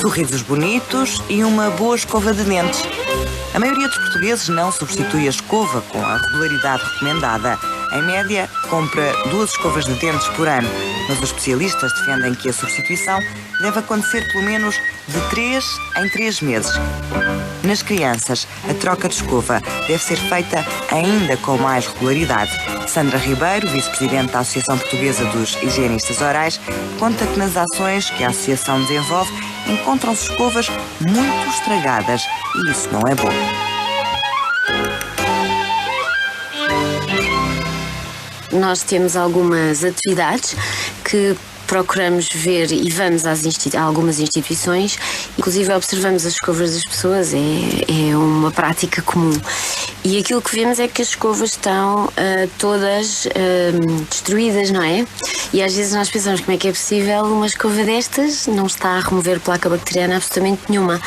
Sorrisos bonitos e uma boa escova de dentes. A maioria dos portugueses não substitui a escova com a regularidade recomendada. Em média, compra 2 escovas de dentes por ano, mas os especialistas defendem que a substituição deve acontecer pelo menos de 3 em 3 meses. Nas crianças, a troca de escova deve ser feita ainda com mais regularidade. Sandra Ribeiro, vice-presidente da Associação Portuguesa dos Higienistas Orais, conta que nas ações que a associação desenvolve encontram-se escovas muito estragadas e isso não é bom. Nós temos algumas atividades que procuramos ver e vamos a algumas instituições, inclusive observamos as escovas das pessoas, é uma prática comum. E aquilo que vemos é que as escovas estão todas destruídas, não é? E às vezes nós pensamos como é que é possível uma escova destas não está a remover placa bacteriana absolutamente nenhuma.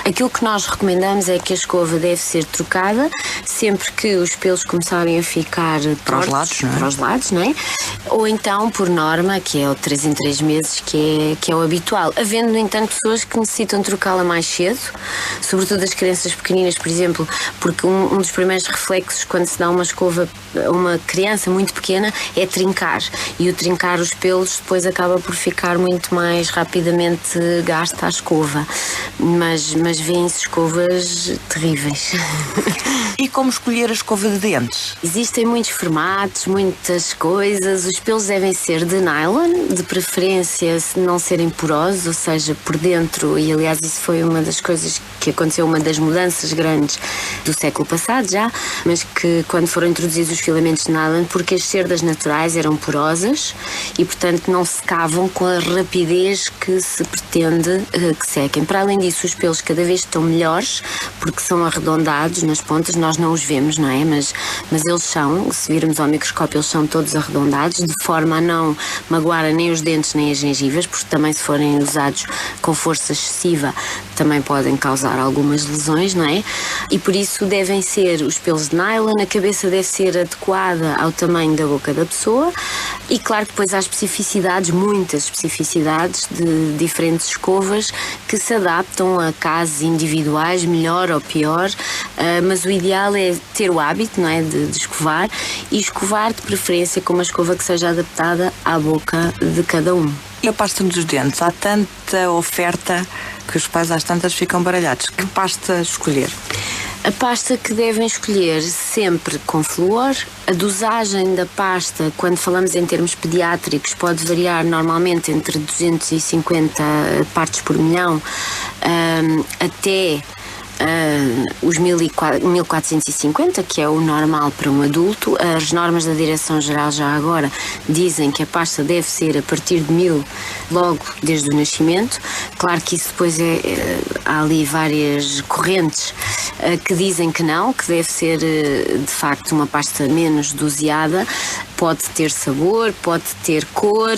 Aquilo que nós recomendamos é que a escova deve ser trocada sempre que os pelos começarem a ficar para os lados, não é? Para os lados, não é? Ou então, por norma, que é o 3 em 3 meses, que é o habitual. Havendo, no entanto, pessoas que necessitam trocá-la mais cedo, sobretudo as crianças pequeninas, por exemplo, porque um dos primeiros reflexos quando se dá uma escova a uma criança muito pequena é trincar. E o trincar os pelos depois acaba por ficar muito mais rapidamente gasta a escova. Mas vêm-se escovas terríveis. E como escolher a escova de dentes? Existem muitos formatos, muitas coisas. Os pelos devem ser de nylon, de preferência se não serem porosos, ou seja, por dentro, e aliás isso foi uma das coisas que aconteceu, uma das mudanças grandes do século passado já, mas que quando foram introduzidos os filamentos de nylon, porque as cerdas naturais eram porosas e portanto não secavam com a rapidez que se pretende que sequem. Para além disso, os pelos cada vez estão melhores, porque são arredondados nas pontas, nós não os vemos, não é? Mas eles são, se virmos ao microscópio, eles são todos arredondados, de forma a não magoar nem os dentes nem as gengivas, porque também se forem usados com força excessiva, também podem causar algumas lesões, não é? E por isso devem ser os pelos de nylon, a cabeça deve ser adequada ao tamanho da boca da pessoa e claro que depois há especificidades, muitas especificidades de diferentes escovas que se adaptam a casos individuais, melhor ou pior, mas o ideal é ter o hábito, não é, de escovar e escovar de preferência com uma escova que seja adaptada à boca de cada um. E a pasta dos dentes? Há tanta oferta que os pais às tantas ficam baralhados. Que pasta escolher? A pasta que devem escolher sempre com flúor. A dosagem da pasta, quando falamos em termos pediátricos, pode variar normalmente entre 250 partes por milhão até os 1450, que é o normal para um adulto. As normas da Direção-Geral já agora dizem que a pasta deve ser a partir de 1000 logo desde o nascimento. Claro que isso depois há ali várias correntes que dizem que não, que deve ser de facto uma pasta menos doseada. Pode ter sabor, pode ter cor.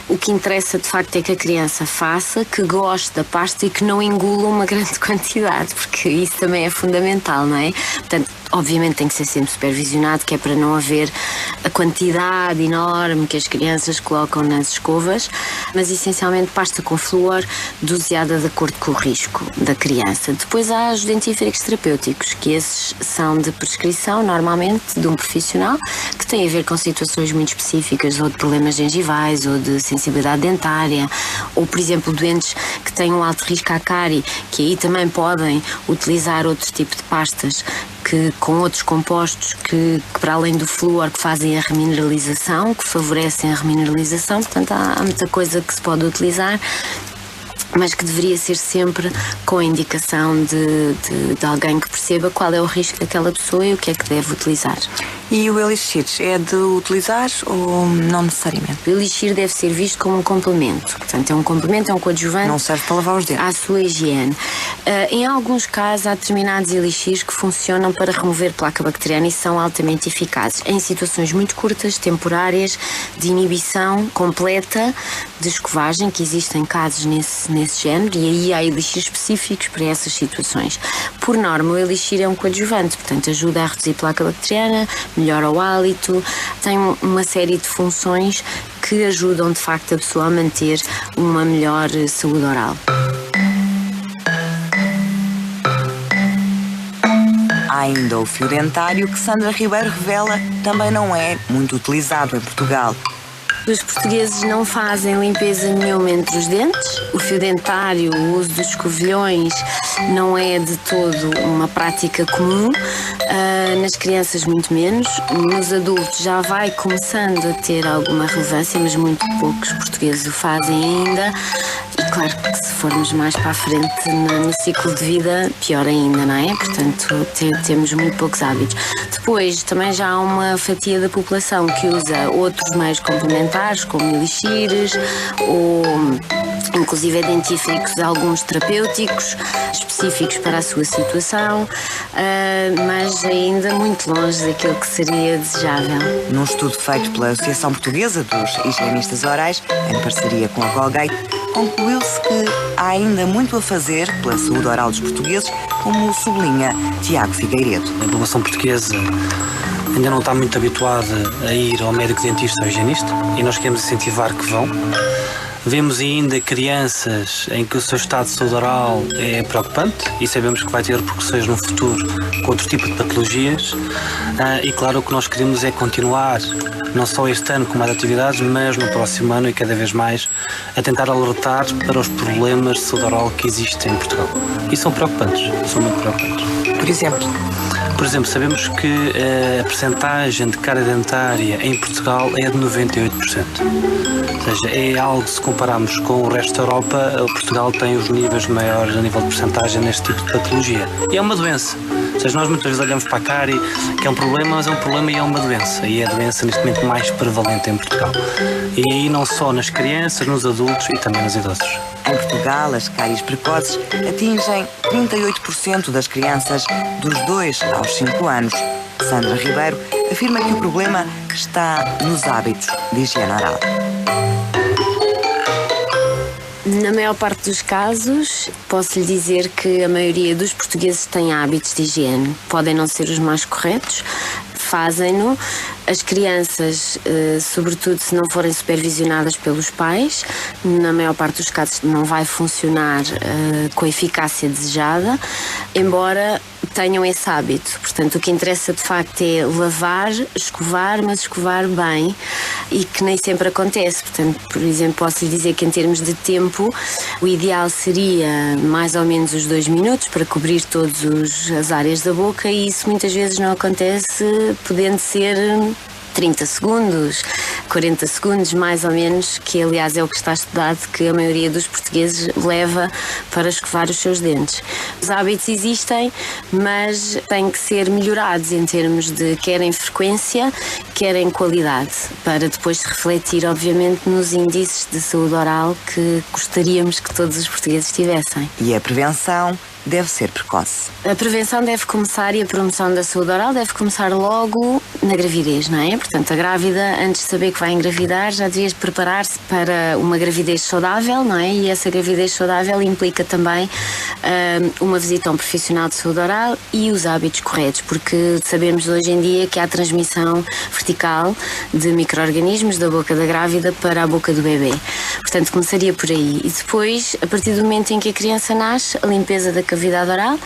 O que interessa de facto é que a criança faça, que goste da pasta e que não engula uma grande quantidade, porque isso também é fundamental, não é? Portanto, obviamente tem que ser sempre supervisionado, que é para não haver a quantidade enorme que as crianças colocam nas escovas, mas essencialmente pasta com flúor, doseada de acordo com o risco da criança. Depois há os dentífricos terapêuticos, que esses são de prescrição, normalmente, de um profissional, que tem a ver com situações muito específicas, ou de problemas gengivais, ou de sensibilidade dentária, ou, por exemplo, doentes que têm um alto risco à cárie, que aí também podem utilizar outro tipo de pastas, que com outros compostos que para além do flúor que fazem a remineralização, que favorecem a remineralização. Portanto há muita coisa que se pode utilizar, mas que deveria ser sempre com a indicação de alguém que perceba qual é o risco daquela pessoa e o que é que deve utilizar. E o elixir é de utilizar ou não necessariamente? O elixir deve ser visto como um complemento. Portanto, é um complemento, é um coadjuvante. Não serve para lavar os dentes. À sua higiene. Em alguns casos, há determinados elixirs que funcionam para remover placa bacteriana e são altamente eficazes. Em situações muito curtas, temporárias, de inibição completa de escovagem, que existem casos nesse género, e aí há elixir específicos para essas situações. Por norma, o elixir é um coadjuvante, portanto ajuda a reduzir placa bacteriana, melhora o hálito, tem uma série de funções que ajudam de facto a pessoa a manter uma melhor saúde oral. Há ainda o fio dentário, que Sandra Ribeiro revela também não é muito utilizado em Portugal. Os portugueses não fazem limpeza nenhuma entre os dentes. O fio dentário, o uso dos escovilhões não é de todo uma prática comum. Nas crianças muito menos. Nos adultos já vai começando a ter alguma relevância, mas muito poucos portugueses o fazem ainda. E claro que se formos mais para a frente no ciclo de vida, pior ainda, não é? Portanto, temos muito poucos hábitos. Depois, também já há uma fatia da população que usa outros meios complementares, como elixires, ou inclusive dentífricos, alguns terapêuticos, específicos para a sua situação, mas ainda muito longe daquilo que seria desejável. Num estudo feito pela Associação Portuguesa dos Higienistas Orais, em parceria com a Colgate, concluiu-se que há ainda muito a fazer pela saúde oral dos portugueses, como sublinha Tiago Figueiredo. A população portuguesa ainda não está muito habituada a ir ao médico dentista ou higienista, e nós queremos incentivar que vão. Vemos ainda crianças em que o seu estado de saúde oral é preocupante e sabemos que vai ter repercussões no futuro com outro tipo de patologias. E claro, o que nós queremos é continuar, não só este ano com mais atividades, mas no próximo ano e cada vez mais, a tentar alertar para os problemas de saúde oral que existem em Portugal. E são preocupantes, são muito preocupantes. Por exemplo, sabemos que a percentagem de cárie dentária em Portugal é de 98%. Ou seja, é algo, se compararmos com o resto da Europa, Portugal tem os níveis maiores a nível de percentagem neste tipo de patologia. E é uma doença. Ou seja, nós muitas vezes olhamos para a cárie, que é um problema, mas é um problema e é uma doença. E é a doença neste momento mais prevalente em Portugal. E aí não só nas crianças, nos adultos e também nos idosos. Em Portugal, as cáries precoces atingem 38% das crianças dos 2 aos 5 anos. Sandra Ribeiro afirma que o problema está nos hábitos de higiene oral. Na maior parte dos casos, posso lhe dizer que a maioria dos portugueses tem hábitos de higiene. Podem não ser os mais corretos, fazem-no. As crianças, sobretudo se não forem supervisionadas pelos pais, na maior parte dos casos não vai funcionar com a eficácia desejada, embora tenham esse hábito. Portanto, o que interessa de facto é lavar, escovar, mas escovar bem, e que nem sempre acontece. Portanto, por exemplo, posso lhe dizer que em termos de tempo, o ideal seria mais ou menos os 2 minutos para cobrir todas as áreas da boca, e isso muitas vezes não acontece, podendo ser 30 segundos, 40 segundos, mais ou menos, que aliás é o que está estudado, que a maioria dos portugueses leva para escovar os seus dentes. Os hábitos existem, mas têm que ser melhorados em termos de quer em frequência, quer em qualidade, para depois se refletir, obviamente, nos índices de saúde oral que gostaríamos que todos os portugueses tivessem. E a prevenção deve ser precoce. A prevenção deve começar, e a promoção da saúde oral deve começar logo na gravidez, não é? Portanto, a grávida, antes de saber que vai engravidar, já devia preparar-se para uma gravidez saudável, não é? E essa gravidez saudável implica também uma visita a um profissional de saúde oral e os hábitos corretos, porque sabemos hoje em dia que há transmissão vertical de micro-organismos da boca da grávida para a boca do bebê. Portanto, começaria por aí. E depois, a partir do momento em que a criança nasce, a limpeza da cavidade oral,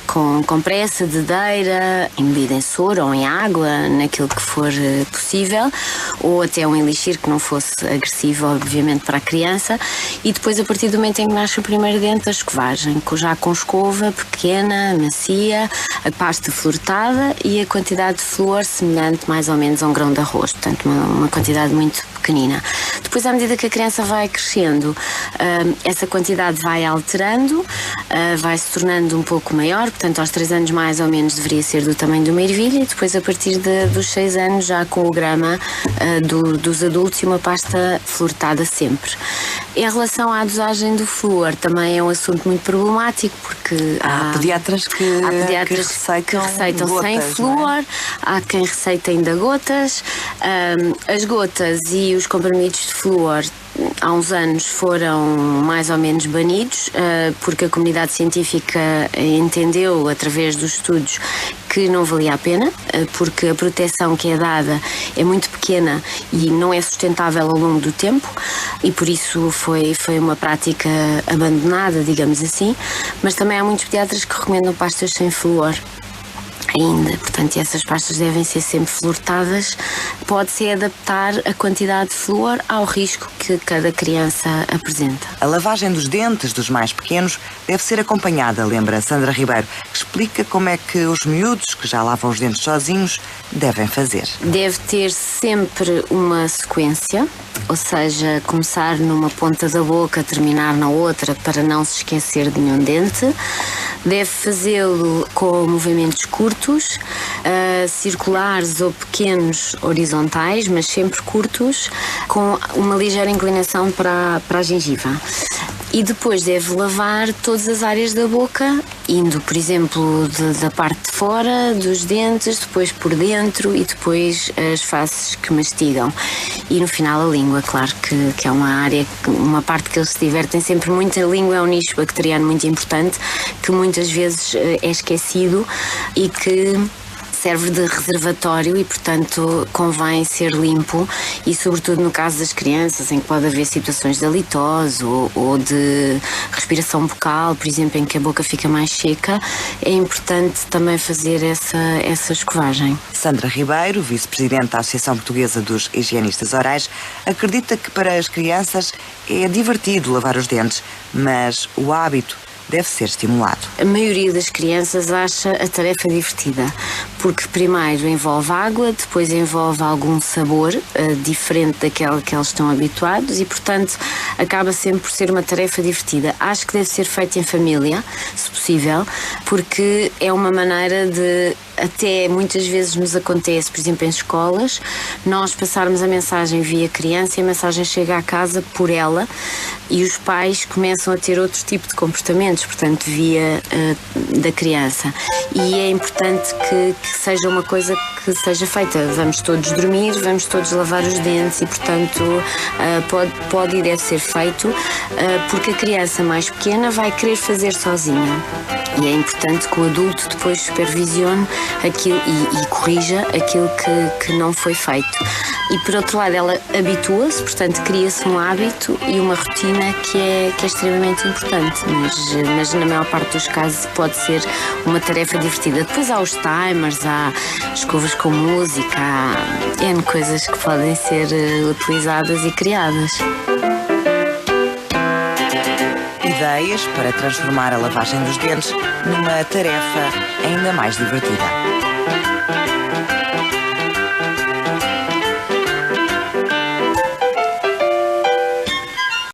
com compressa, dedeira, embebida em soro ou em água, naquilo que for possível, ou até um elixir que não fosse agressivo, obviamente, para a criança. E depois, a partir do momento em que nasce o primeiro dente, a escovagem, já com escova pequena, macia, a pasta fluoretada e a quantidade de flúor semelhante mais ou menos a um grão de arroz, portanto uma quantidade muito pequenina. Depois, à medida que a criança vai crescendo, essa quantidade vai alterando, vai se tornando um pouco maior. Portanto, aos 3 anos mais ou menos deveria ser do tamanho de uma ervilha, e depois a partir dos 6 anos já com o grama dos adultos e uma pasta fluoretada sempre. Em relação à dosagem do flúor, também é um assunto muito problemático, porque há pediatras que receitam gotas, sem flúor, há quem receita ainda gotas. As gotas e os comprimidos de flúor há uns anos foram mais ou menos banidos, porque a comunidade científica entendeu, através dos estudos, que não valia a pena, porque a proteção que é dada é muito pequena e não é sustentável ao longo do tempo, e por isso foi uma prática abandonada, digamos assim. Mas também há muitos pediatras que recomendam pastas sem flúor ainda, portanto essas pastas devem ser sempre fluoretadas. Pode-se adaptar a quantidade de flúor ao risco que cada criança apresenta. A lavagem dos dentes dos mais pequenos deve ser acompanhada, lembra Sandra Ribeiro, que explica como é que os miúdos, que já lavam os dentes sozinhos, devem fazer. Deve ter sempre uma sequência, ou seja, começar numa ponta da boca, terminar na outra, para não se esquecer de nenhum dente. Deve fazê-lo com movimentos curtos, circulares ou pequenos horizontais, mas sempre curtos, com uma ligeira inclinação para a gengiva. E depois deve lavar todas as áreas da boca, indo, por exemplo, da parte de fora dos dentes, depois por dentro e depois as faces que mastigam. E no final a língua, claro que é uma área, uma parte que eles se divertem sempre muito. A língua é um nicho bacteriano muito importante, que muitas vezes é esquecido e que serve de reservatório e, portanto, convém ser limpo, e sobretudo no caso das crianças, em que pode haver situações de halitose ou de respiração bucal, por exemplo, em que a boca fica mais seca, é importante também fazer essa escovagem. Sandra Ribeiro, vice-presidente da Associação Portuguesa dos Higienistas Orais, acredita que para as crianças é divertido lavar os dentes, mas o hábito deve ser estimulado. A maioria das crianças acha a tarefa divertida, porque primeiro envolve água, depois envolve algum sabor diferente daquele que eles estão habituados e, portanto, acaba sempre por ser uma tarefa divertida. Acho que deve ser feita em família, se possível, porque é uma maneira de, até muitas vezes nos acontece, por exemplo, em escolas, nós passarmos a mensagem via criança e a mensagem chega à casa por ela e os pais começam a ter outro tipo de comportamentos, portanto, via da criança. E é importante que seja uma coisa que seja feita. Vamos todos dormir, vamos todos lavar os dentes e, portanto, pode e deve ser feito, porque a criança mais pequena vai querer fazer sozinha. E é importante que o adulto depois supervisione aquilo e corrija aquilo que não foi feito. E, por outro lado, ela habitua-se, portanto, cria-se um hábito e uma rotina que é extremamente importante. Mas na maior parte dos casos pode ser uma tarefa divertida. Depois há os timers, há escovas com música, há N coisas que podem ser utilizadas e criadas. Ideias para transformar a lavagem dos dentes numa tarefa ainda mais divertida.